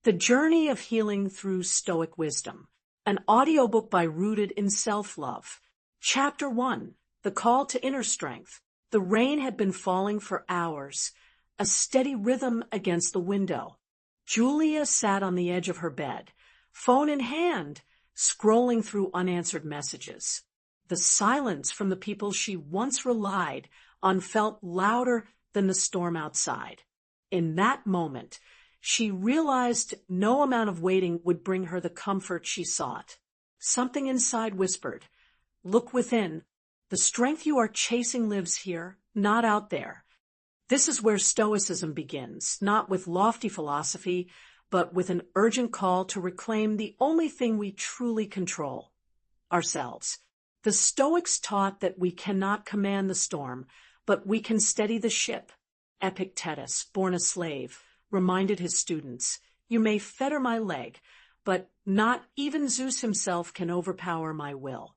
The Journey of Healing Through Stoic Wisdom, an audiobook by Rooted in Self-Love. Chapter 1, The Call to Inner Strength. The rain had been falling for hours, a steady rhythm against the window. Julia sat on the edge of her bed, phone in hand, scrolling through unanswered messages. The silence from the people she once relied on felt louder than the storm outside. In that moment, she realized no amount of waiting would bring her the comfort she sought. Something inside whispered, "Look within. The strength you are chasing lives here, not out there." This is where Stoicism begins, not with lofty philosophy, but with an urgent call to reclaim the only thing we truly control, ourselves. The Stoics taught that we cannot command the storm, but we can steady the ship. Epictetus, born a slave, reminded his students, "You may fetter my leg, but not even Zeus himself can overpower my will."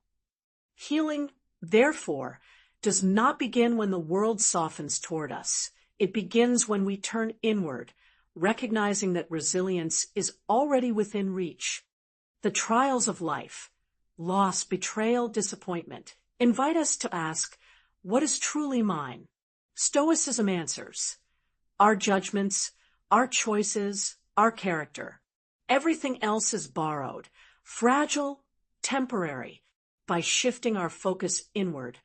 Healing, therefore, does not begin when the world softens toward us. It begins when we turn inward, recognizing that resilience is already within reach. The trials of life, loss, betrayal, disappointment, invite us to ask, what is truly mine? Stoicism answers, our judgments, our choices, our character. Everything else is borrowed, fragile, temporary. By shifting our focus inward,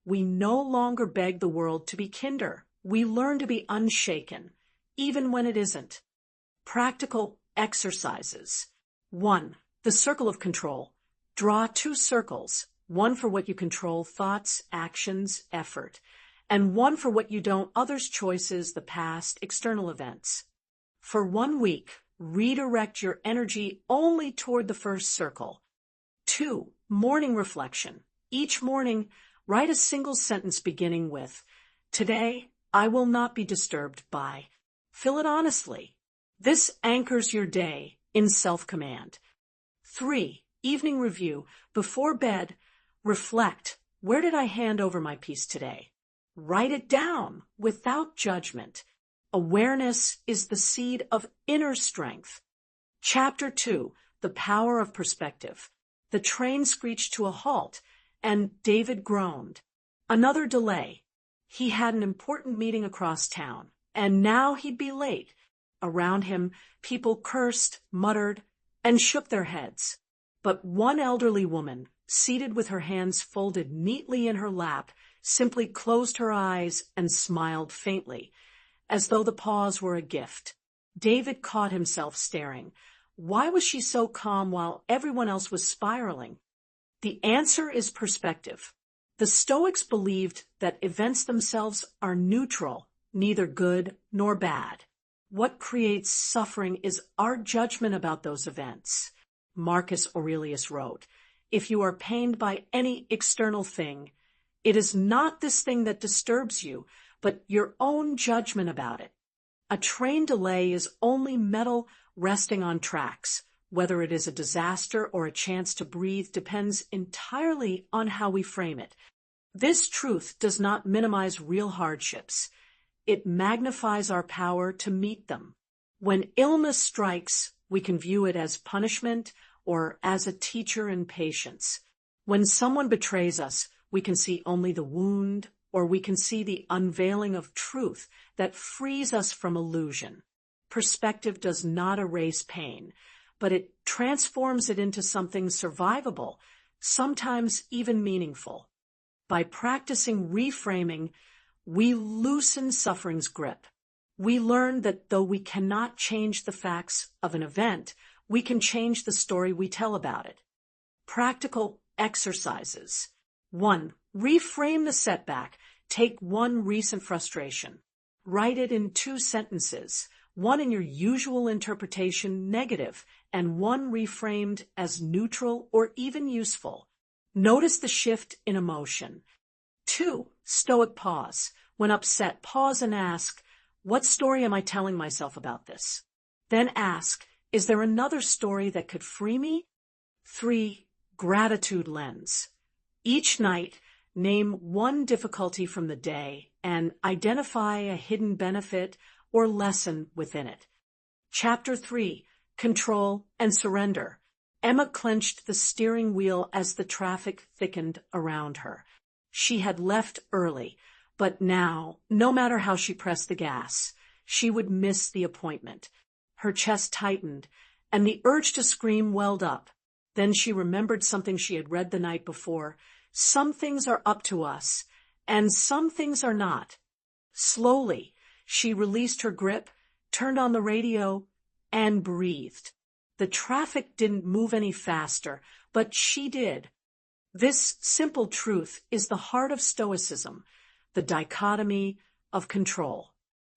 we no longer beg the world to be kinder. We learn to be unshaken, even when it isn't. Practical exercises. 1. The circle of control. Draw 2 circles, one for what you control, thoughts, actions, effort, and one for what you don't, others' choices, the past, external events. For 1 week, redirect your energy only toward the first circle. 2. Morning reflection. Each morning, write a single sentence beginning with, "Today, I will not be disturbed by." Fill it honestly. This anchors your day in self-command. 3. Evening review. Before bed, reflect. Where did I hand over my peace today? Write it down without judgment. Awareness is the seed of inner strength. Chapter 2, The Power of Perspective. The train screeched to a halt, and David groaned. Another delay. He had an important meeting across town, and now he'd be late. Around him, people cursed, muttered, and shook their heads. But one elderly woman, seated with her hands folded neatly in her lap, simply closed her eyes and smiled faintly, as though the pause were a gift. David caught himself staring. Why was she so calm while everyone else was spiraling? The answer is perspective. The Stoics believed that events themselves are neutral, neither good nor bad. What creates suffering is our judgment about those events. Marcus Aurelius wrote, "If you are pained by any external thing, it is not this thing that disturbs you, but your own judgment about it." A train delay is only metal resting on tracks. Whether it is a disaster or a chance to breathe depends entirely on how we frame it. This truth does not minimize real hardships. It magnifies our power to meet them. When illness strikes, we can view it as punishment or as a teacher in patience. When someone betrays us, we can see only the wound, or we can see the unveiling of truth that frees us from illusion. Perspective does not erase pain, but it transforms it into something survivable, sometimes even meaningful. By practicing reframing, we loosen suffering's grip. We learn that though we cannot change the facts of an event, we can change the story we tell about it. Practical exercises. 1. Reframe the setback. Take one recent frustration. Write it in 2 sentences, one in your usual interpretation, negative, and one reframed as neutral or even useful. Notice the shift in emotion. 2. Stoic pause. When upset, pause and ask, what story am I telling myself about this? Then ask, is there another story that could free me? 3. Gratitude lens. Each night, name one difficulty from the day and identify a hidden benefit or lesson within it. Chapter 3, control, and surrender. Emma clenched the steering wheel as the traffic thickened around her. She had left early, but now, no matter how she pressed the gas, she would miss the appointment. Her chest tightened, and the urge to scream welled up. Then she remembered something she had read the night before. Some things are up to us, and some things are not. Slowly, she released her grip, turned on the radio, and breathed. The traffic didn't move any faster, but she did. This simple truth is the heart of Stoicism, the dichotomy of control.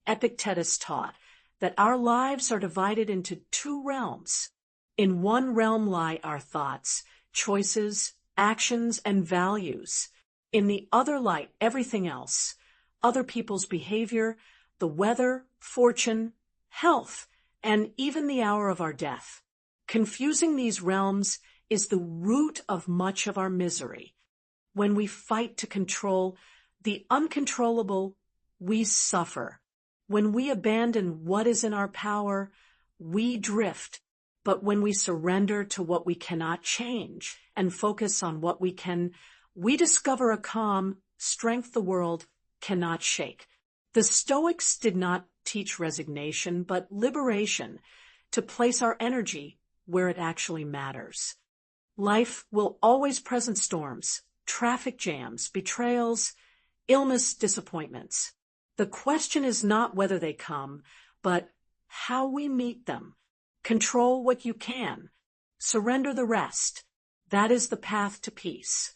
Epictetus taught that our lives are divided into two realms. In one realm lie our thoughts, choices, actions, and values. In the other lie everything else, other people's behavior, the weather, fortune, health, and even the hour of our death. Confusing these realms is the root of much of our misery. When we fight to control the uncontrollable, we suffer. When we abandon what is in our power, we drift. But when we surrender to what we cannot change and focus on what we can, we discover a calm, strength the world cannot shake. The Stoics did not teach resignation, but liberation, to place our energy where it actually matters. Life will always present storms, traffic jams, betrayals, illness, disappointments. The question is not whether they come, but how we meet them. Control what you can. Surrender the rest. That is the path to peace.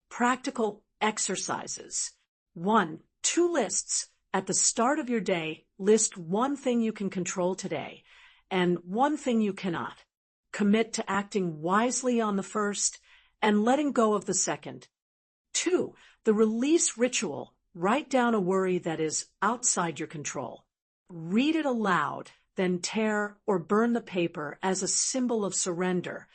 Practical exercises. 1. 2 lists. At the start of your day, list one thing you can control today and one thing you cannot. Commit to acting wisely on the first and letting go of the second. 2. The release ritual. Write down a worry that is outside your control. Read it aloud, then tear or burn the paper as a symbol of surrender.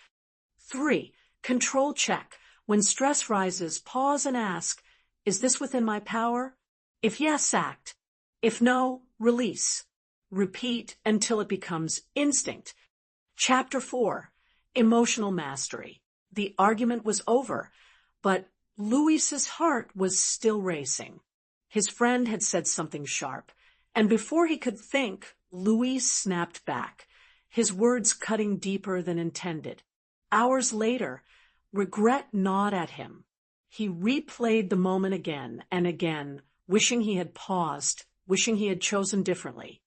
3. Control check. When stress rises, pause and ask, is this within my power? If yes, act. If no, release. Repeat until it becomes instinct. Chapter 4. Emotional Mastery. The argument was over, but Luis's heart was still racing. His friend had said something sharp, and before he could think, Luis snapped back, his words cutting deeper than intended. Hours later, regret gnawed at him. He replayed the moment again and again, wishing he had paused, wishing he had chosen differently.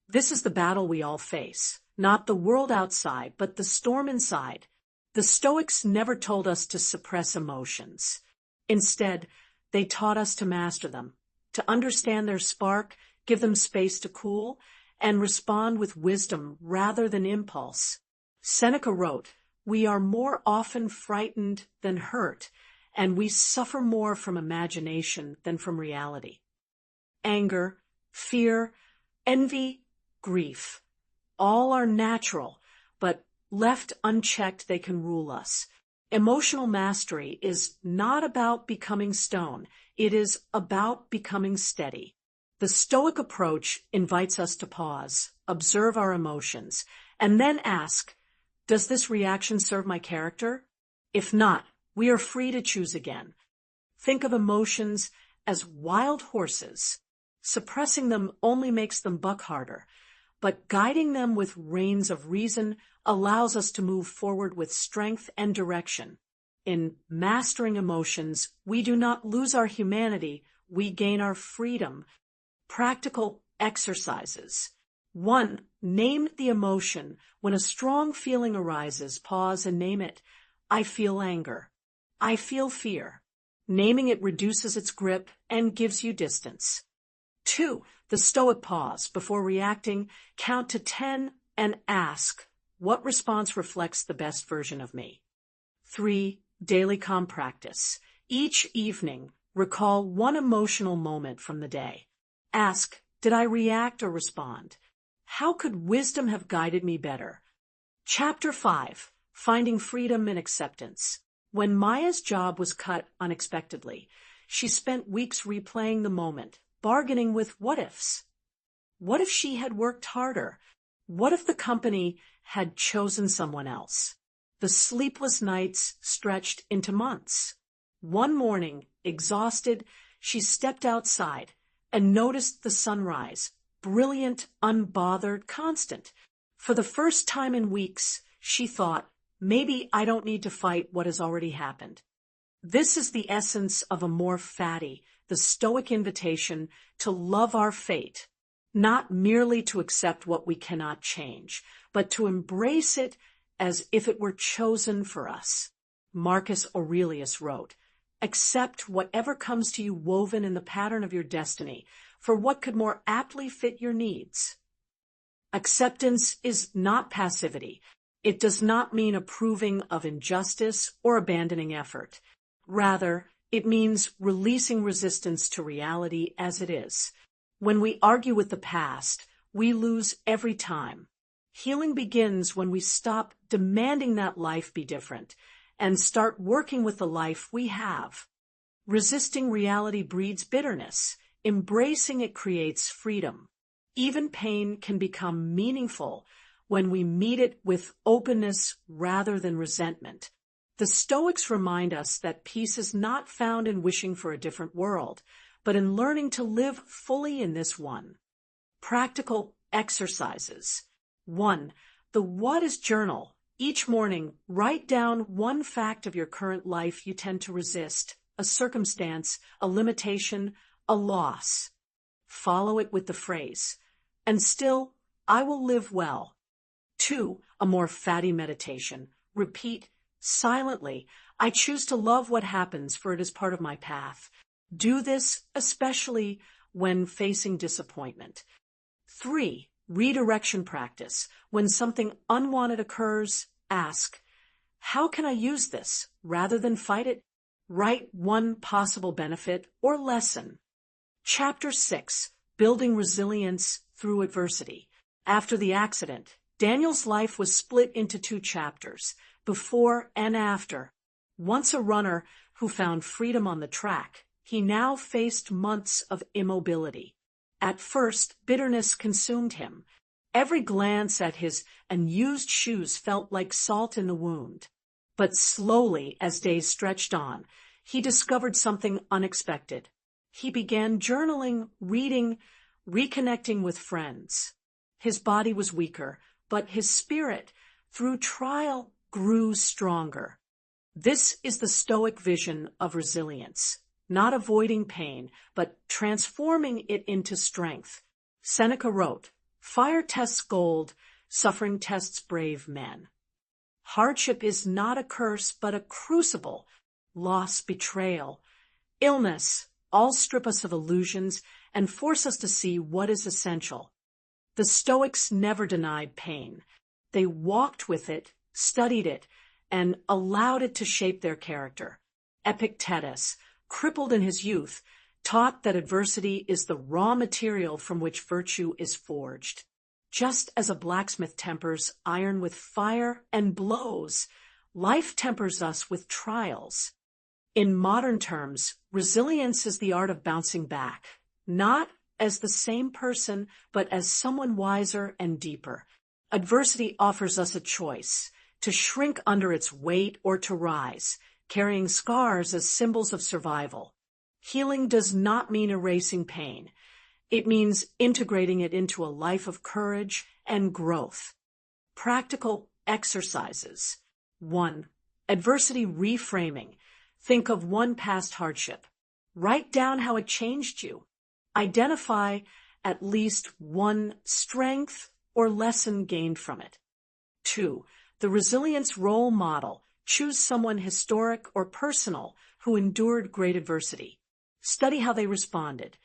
This is the battle we all face, not the world outside, but the storm inside. The Stoics never told us to suppress emotions. Instead, they taught us to master them, to understand their spark, give them space to cool, and respond with wisdom rather than impulse. Seneca wrote, "We are more often frightened than hurt, and we suffer more from imagination than from reality." Anger, fear, envy, grief, all are natural, but left unchecked they can rule us. Emotional mastery is not about becoming stone, it is about becoming steady. The Stoic approach invites us to pause, observe our emotions, and then ask, does this reaction serve my character? If not, we are free to choose again. Think of emotions as wild horses. Suppressing them only makes them buck harder, but guiding them with reins of reason allows us to move forward with strength and direction. In mastering emotions, we do not lose our humanity, we gain our freedom. Practical exercises. 1. Name the emotion. When a strong feeling arises, pause and name it. I feel anger. I feel fear. Naming it reduces its grip and gives you distance. 2. The Stoic pause. Before reacting, count to 10 and ask, what response reflects the best version of me? 3. Daily calm practice. Each evening, recall one emotional moment from the day. Ask, did I react or respond? How could wisdom have guided me better? Chapter 5. Finding Freedom and Acceptance. When Maya's job was cut unexpectedly, she spent weeks replaying the moment, bargaining with what-ifs. What if she had worked harder? What if the company had chosen someone else. The sleepless nights stretched into months. One morning, exhausted, she stepped outside and noticed the sunrise, brilliant, unbothered, constant. For the first time in weeks, she thought, maybe I don't need to fight what has already happened. This is the essence of Amor Fati, the Stoic invitation to love our fate, not merely to accept what we cannot change, but to embrace it as if it were chosen for us. Marcus Aurelius wrote, "Accept whatever comes to you woven in the pattern of your destiny, for what could more aptly fit your needs?" Acceptance is not passivity. It does not mean approving of injustice or abandoning effort. Rather, it means releasing resistance to reality as it is. When we argue with the past, we lose every time. Healing begins when we stop demanding that life be different and start working with the life we have. Resisting reality breeds bitterness. Embracing it creates freedom. Even pain can become meaningful when we meet it with openness rather than resentment. The Stoics remind us that peace is not found in wishing for a different world, but in learning to live fully in this one. Practical exercises. 1. The What Is Journal. Each morning, write down one fact of your current life you tend to resist, a circumstance, a limitation, a loss. Follow it with the phrase, "And still, I will live well." 2. Amor Fati meditation. Repeat silently, "I choose to love what happens, for it is part of my path." Do this especially when facing disappointment. 3. Redirection practice. When something unwanted occurs, ask, "How can I use this?" rather than fight it. Write one possible benefit or lesson. Chapter 6. Building Resilience Through Adversity. After the accident, Daniel's life was split into two chapters, before and after. Once a runner who found freedom on the track, he now faced months of immobility. At first, bitterness consumed him. Every glance at his unused shoes felt like salt in the wound. But slowly, as days stretched on, he discovered something unexpected. He began journaling, reading, reconnecting with friends. His body was weaker, but his spirit, through trial, grew stronger. This is the Stoic vision of resilience, not avoiding pain, but transforming it into strength. Seneca wrote, "Fire tests gold, suffering tests brave men." Hardship is not a curse, but a crucible. Loss, betrayal, illness, all strip us of illusions and force us to see what is essential. The Stoics never denied pain. They walked with it, studied it, and allowed it to shape their character. Epictetus, crippled in his youth, taught that adversity is the raw material from which virtue is forged. Just as a blacksmith tempers iron with fire and blows, life tempers us with trials. In modern terms, resilience is the art of bouncing back, not as the same person, but as someone wiser and deeper. Adversity offers us a choice, to shrink under its weight or to rise, carrying scars as symbols of survival. Healing does not mean erasing pain. It means integrating it into a life of courage and growth. Practical exercises. 1. Adversity reframing. Think of one past hardship. Write down how it changed you. Identify at least one strength or lesson gained from it. 2. The resilience role model. Choose someone historic or personal who endured great adversity. Study how they responded.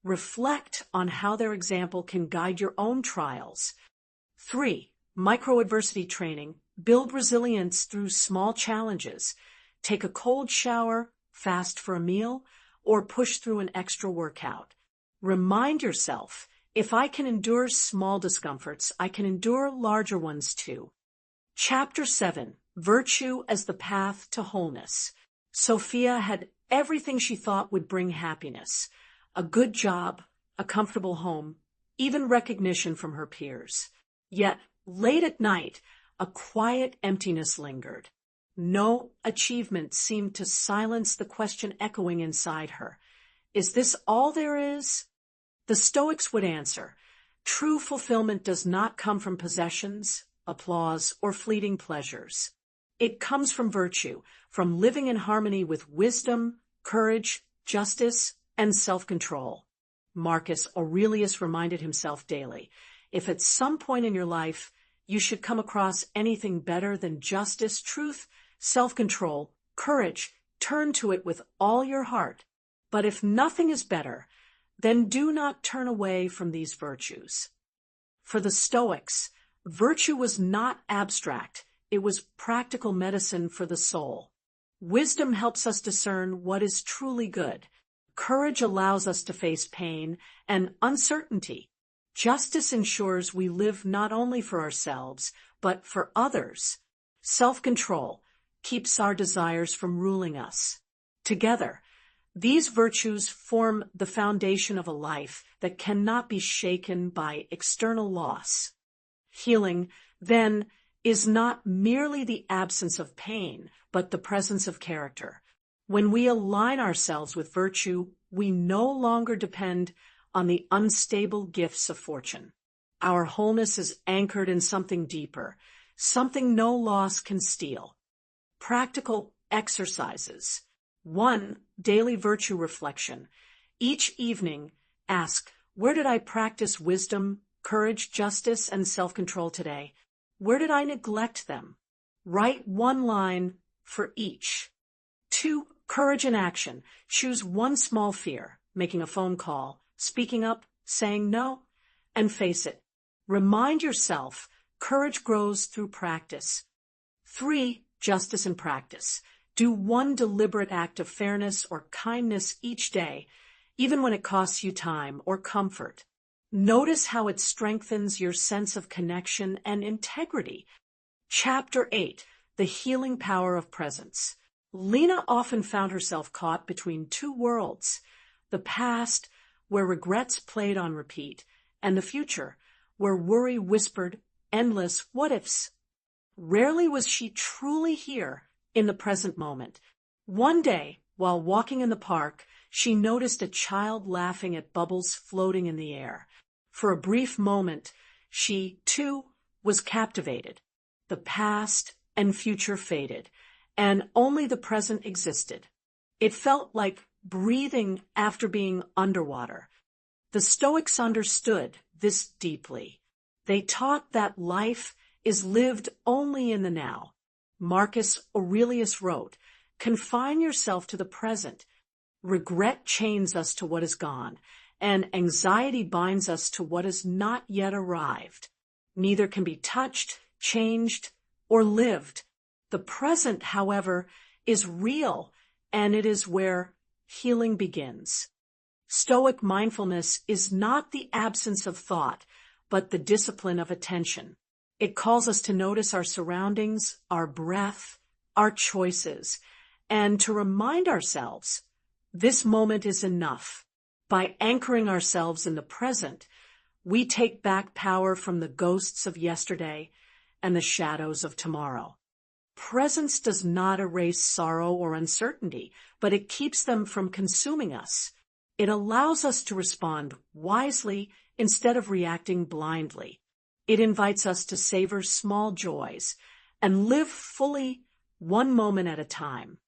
Reflect on how their example can guide your own trials. 3. Micro-adversity training. Build resilience through small challenges. Take a cold shower, fast for a meal, or push through an extra workout. Remind yourself, if I can endure small discomforts, I can endure larger ones too. Chapter 7. Virtue as the Path to Wholeness. Sophia had everything she thought would bring happiness. A good job, a comfortable home, even recognition from her peers. Yet, Late at night, a quiet emptiness lingered. No achievement seemed to silence the question echoing inside her. Is this all there is? The Stoics would answer, true fulfillment does not come from possessions, applause, or fleeting pleasures. It comes from virtue, from living in harmony with wisdom, courage, justice, and self-control. Marcus Aurelius reminded himself daily, if at some point in your life you should come across anything better than justice, truth, self-control, courage, turn to it with all your heart. But if nothing is better, then do not turn away from these virtues. For the Stoics, virtue was not abstract, it was practical medicine for the soul. Wisdom helps us discern what is truly good. Courage allows us to face pain and uncertainty. Justice ensures we live not only for ourselves, but for others. Self-control keeps our desires from ruling us. Together, these virtues form the foundation of a life that cannot be shaken by external loss. Healing, then, is not merely the absence of pain, but the presence of character. When we align ourselves with virtue, we no longer depend on the unstable gifts of fortune. Our wholeness is anchored in something deeper, something no loss can steal. Practical exercises. 1. Daily virtue reflection. Each evening, ask, where did I practice wisdom, courage, justice, and self-control today? Where did I neglect them? Write one line for each. 2. Courage in action. Choose one small fear, making a phone call, speaking up, saying no, and face it. Remind yourself, courage grows through practice. 3. Justice in practice. Do one deliberate act of fairness or kindness each day, even when it costs you time or comfort. Notice how it strengthens your sense of connection and integrity. Chapter 8. The healing power of presence. Lena often found herself caught between two worlds, the past, where regrets played on repeat, and the future, where worry whispered endless what-ifs. Rarely was she truly here in the present moment. One day, while walking in the park, she noticed a child laughing at bubbles floating in the air. For a brief moment, she, too, was captivated. The past and future faded, and only the present existed. It felt like breathing after being underwater. The Stoics understood this deeply. They taught that life is lived only in the now. Marcus Aurelius wrote, confine yourself to the present. Regret chains us to what is gone, and anxiety binds us to what has not yet arrived. Neither can be touched, changed, or lived. The present, however, is real, and it is where healing begins. Stoic mindfulness is not the absence of thought, but the discipline of attention. It calls us to notice our surroundings, our breath, our choices, and to remind ourselves, this moment is enough. By anchoring ourselves in the present, we take back power from the ghosts of yesterday and the shadows of tomorrow. Presence does not erase sorrow or uncertainty, but it keeps them from consuming us. It allows us to respond wisely instead of reacting blindly. It invites us to savor small joys and live fully one moment at a time.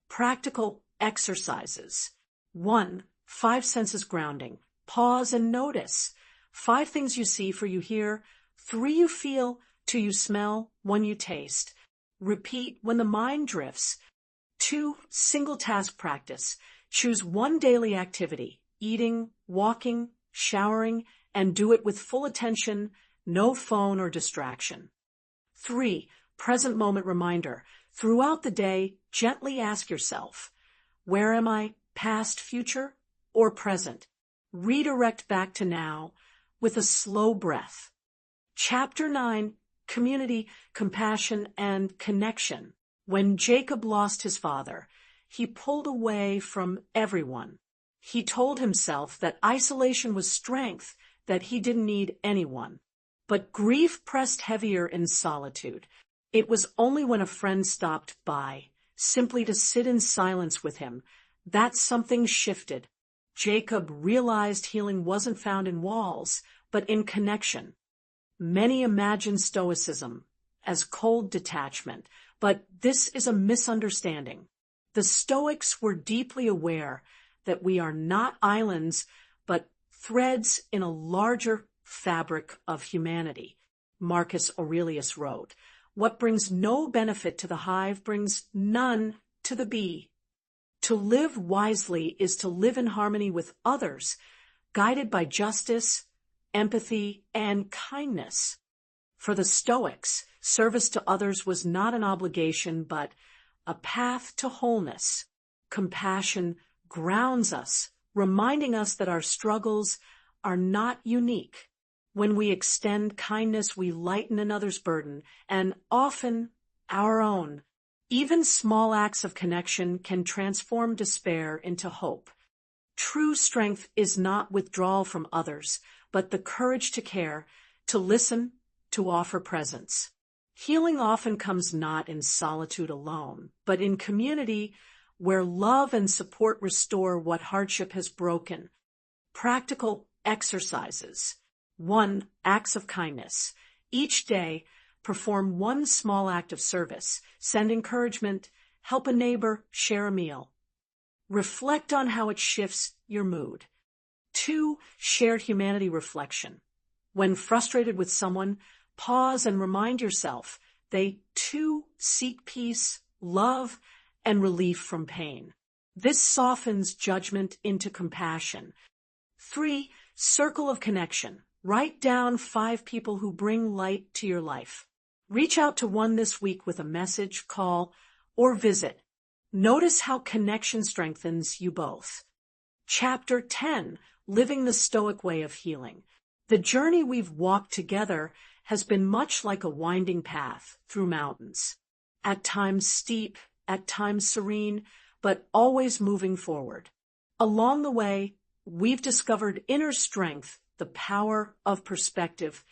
Practical exercises. 1. 5 senses grounding. Pause and notice. 5 things you see, for you hear. 3 you feel, 2 you smell, 1 you taste. Repeat when the mind drifts. 2. Single task practice. Choose one daily activity, eating, walking, showering, and do it with full attention, no phone or distraction. 3. Present moment reminder. Throughout the day, gently ask yourself, where am I, past, future, or present? Redirect back to now with a slow breath. Chapter 9. Community, compassion, and connection. When Jacob lost his father, he pulled away from everyone. He told himself that isolation was strength, that he didn't need anyone. But grief pressed heavier in solitude. It was only when a friend stopped by, simply to sit in silence with him, that something shifted. Jacob realized healing wasn't found in walls, but in connection. Many imagine Stoicism as cold detachment, but this is a misunderstanding. The Stoics were deeply aware that we are not islands, but threads in a larger fabric of humanity. Marcus Aurelius wrote, "What brings no benefit to the hive brings none to the bee." To live wisely is to live in harmony with others, guided by justice, empathy, and kindness. For the Stoics, service to others was not an obligation, but a path to wholeness. Compassion grounds us, reminding us that our struggles are not unique. When we extend kindness, we lighten another's burden, and often our own. Even small acts of connection can transform despair into hope. True strength is not withdrawal from others, but the courage to care, to listen, to offer presence. Healing often comes not in solitude alone, but in community where love and support restore what hardship has broken. Practical exercises. 1. Acts of kindness. Each day, perform one small act of service, send encouragement, help a neighbor, share a meal. Reflect on how it shifts your mood. 2. Shared humanity reflection. When frustrated with someone, pause and remind yourself they too seek peace, love, and relief from pain. This softens judgment into compassion. 3. Circle of connection. Write down 5 people who bring light to your life. Reach out to one this week with a message, call, or visit. Notice how connection strengthens you both. Chapter 10. Living the Stoic Way of Healing. The journey we've walked together has been much like a winding path through mountains. At times steep, at times serene, but always moving forward. Along the way, we've discovered inner strength, the power of perspective,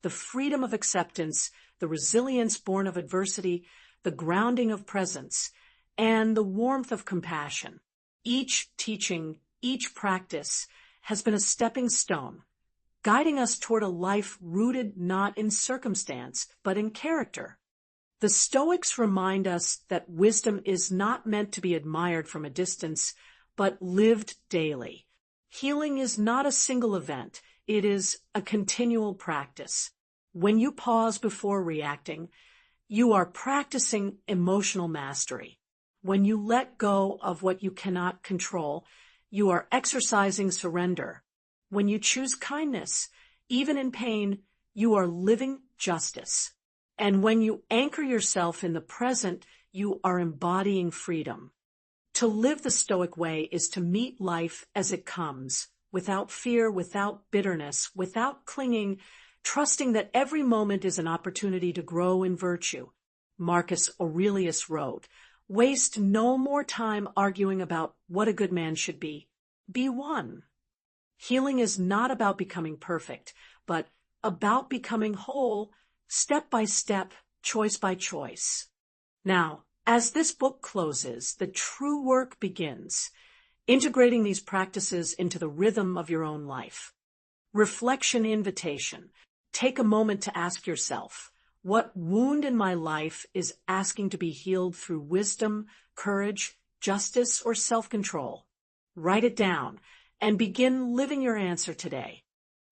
the freedom of acceptance, the resilience born of adversity, the grounding of presence, and the warmth of compassion. Each teaching, each practice has been a stepping stone, guiding us toward a life rooted not in circumstance, but in character. The Stoics remind us that wisdom is not meant to be admired from a distance, but lived daily. Healing is not a single event. It is a continual practice. When you pause before reacting, you are practicing emotional mastery. When you let go of what you cannot control, you are exercising surrender. When you choose kindness, even in pain, you are living justice. And when you anchor yourself in the present, you are embodying freedom. To live the Stoic way is to meet life as it comes, without fear, without bitterness, without clinging, trusting that every moment is an opportunity to grow in virtue. Marcus Aurelius wrote, "Waste no more time arguing about what a good man should be. Be one." Healing is not about becoming perfect, but about becoming whole, step by step, choice by choice. Now, as this book closes, the true work begins, integrating these practices into the rhythm of your own life. Reflection invitation. Take a moment to ask yourself, what wound in my life is asking to be healed through wisdom, courage, justice, or self-control? Write it down and begin living your answer today.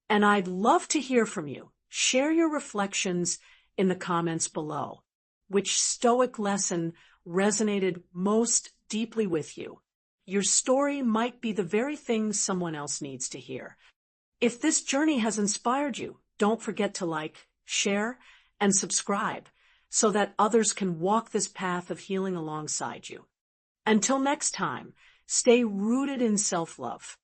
And I'd love to hear from you. Share your reflections in the comments below. Which Stoic lesson resonated most deeply with you? Your story might be the very thing someone else needs to hear. If this journey has inspired you, don't forget to like, share, and subscribe so that others can walk this path of healing alongside you. Until next time, stay rooted in self-love,